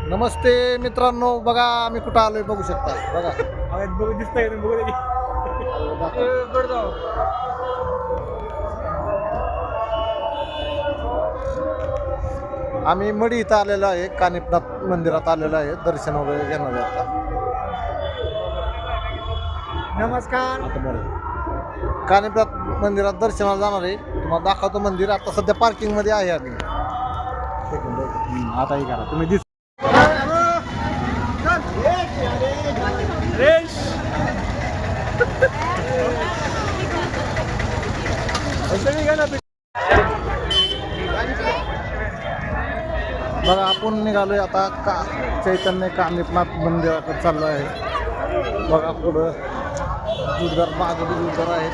नमस्ते मित्रांनो, बघा आम्ही कुठं आलोय बघू शकता. बघा दिसतंय आम्ही मडी इथं आलेलो आहे. कानिपनाथ मंदिरात आलेलो आहे. दर्शन वगैरे घेणार आहे आता. नमस्कार. कानिपनाथ मंदिरात दर्शनाला जाणार आहे. तुम्हाला दाखवतो मंदिर. आता सध्या पार्किंग मध्ये आहे आम्ही. आता ही करा तुम्ही बघा आपण निघालोय आता चैतन्य कानिपनाथ मंदिराकडे चाललो आहे. बघा पुढं जोरदार मागं जोरदार आहे.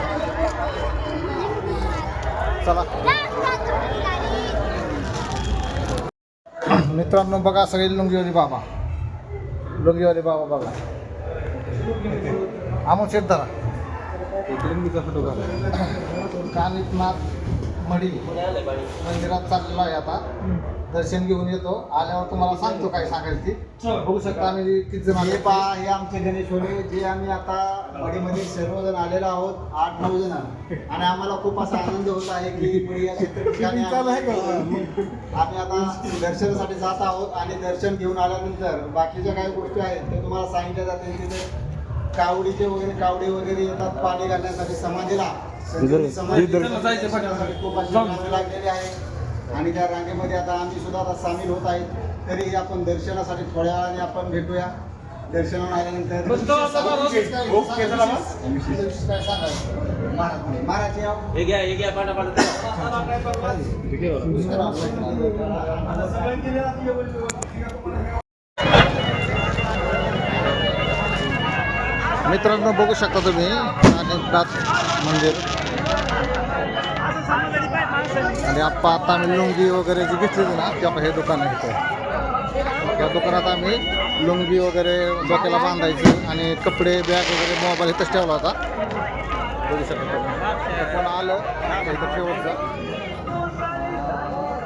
चला मित्रांनो, बघा सगळे लुंगीवाले बाबा बघा. आमोद शेठ धरा. कानिपनाथ मडी मंदिरात चाललेलो आहे. आता दर्शन घेऊन येतो. आल्यावर तुम्हाला सांगतो काय सांगायचं ती. बघू शकता आम्ही किती जण हे पहा, हे आमचे गणेश होते जे आम्ही आता मडीमध्ये सर्वजण आलेलो आहोत. 8-9 जण. आणि आम्हाला खूप असा आनंद होत आहे की मडी या ठिकाणी आम्ही आता दर्शनासाठी जात आहोत. आणि दर्शन घेऊन आल्यानंतर बाकीच्या काही गोष्टी आहेत ते तुम्हाला सांगितल्या जातील. तिथे कावडे वगैरे येतात पाणी घालण्यासाठी समाधीला. खूप अशी रांग लागलेली आहे. आणि त्या रांगेमध्ये आता आम्ही सुद्धा आता सामील होत आहेत. तरी आपण दर्शनासाठी थोड्या वेळाने आपण भेटूया. दर्शनाला आल्यानंतर मित्रांनो बघू शकता तुम्ही कानिपनाथ मंदिर. आणि आता आम्ही लुंगी वगैरे जी घेतलेली ना ते हे दुकान आहे. त्या दुकानात आम्ही लुंगी वगैरे डोक्याला बांधायची आणि कपडे बॅग वगैरे मोबाईल इथंच ठेवला होता. बघू शकता कोण आलं इथं शेवटचं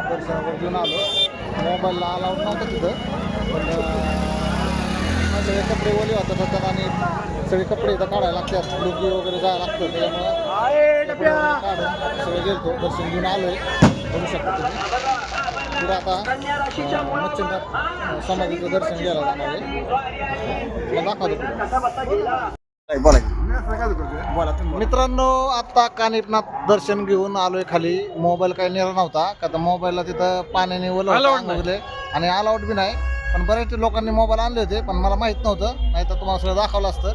दर्शनावर घेऊन आलो. मोबाईलला अलाउड नव्हतं तिथं, पण सगळे कपडे ओले होतात तर आणि सगळे कपडे इथं काढायला लागतात. लुंगी वगैरे जायला लागतं. त्याच्यामुळं काढून सगळे गेलतो. दर्शन घेऊन आलोय. बघू शकता तुम्ही. पुढं आता मच्छिंद्रनाथ समाधीचं दर्शन घ्यायला जाणार आहे. दाखवतो. मित्रांनो, आता कानिपनाथ दर्शन घेऊन आलोय खाली. मोबाईल काही नेला नव्हता का तर मोबाईलला तिथं पाण्याने ओलवले आणि अलाउड बी नाही. पण बऱ्याच लोकांनी मोबाईल आणले होते, पण मला माहित नव्हतं. नाही तर तुम्हाला सगळं दाखवलं असतं.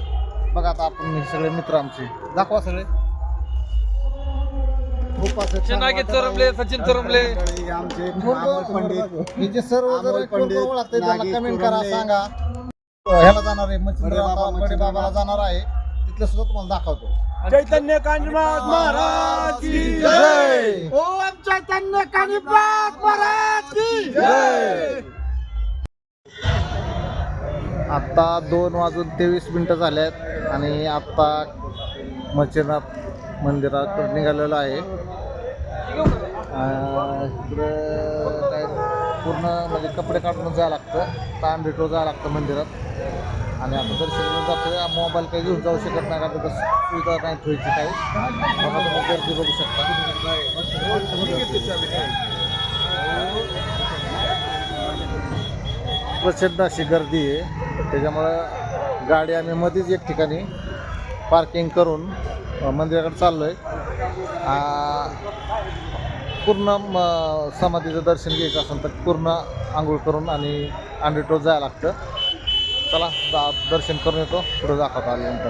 बघा आता आपण सगळे मित्र आमचे दाखवा सगळे. सचिन तरमले आमचे हे जे सर्व जर ओळखते त्याला कमेंट करा, सांगा. ह्याला जाणार आहे मच्छिंद्रनाथ बाबाला जाणार आहे. तिथलं सुद्धा तुम्हाला दाखवतो. चैतन्य कानिपनाथ महाराज की जय. ओम चैतन्य कानिपनाथ महाराज की जय. आत्ता 2:23 झाले आहेत आणि आत्ता मच्छिंद्रनाथ मंदिराकडे निघालेलं आहे. इकडं काय पूर्ण म्हणजे कपडे काढून जायला लागतं. ताण भेटून जायला लागतं मंदिरात. आणि आता दर्शन घेऊन जातोय. मोबाईल काही घेऊन जाऊ शकत नाही का तर सुविधा नाही ठेवायची काही. बघा तुम्ही गर्दी बघू शकता. प्रचंड अशी गर्दी आहे. त्याच्यामुळं गाडी आम्ही मध्येच एक ठिकाणी पार्किंग करून मंदिराकडे चाललो आहे. पूर्ण समाधीचं दर्शन घ्यायचं असेल तर पूर्ण आंघोळ करून आणि अंडरटोच जायला लागतं. चला दर्शन करून येतो. पुढे दाखवतो आल्यानंतर.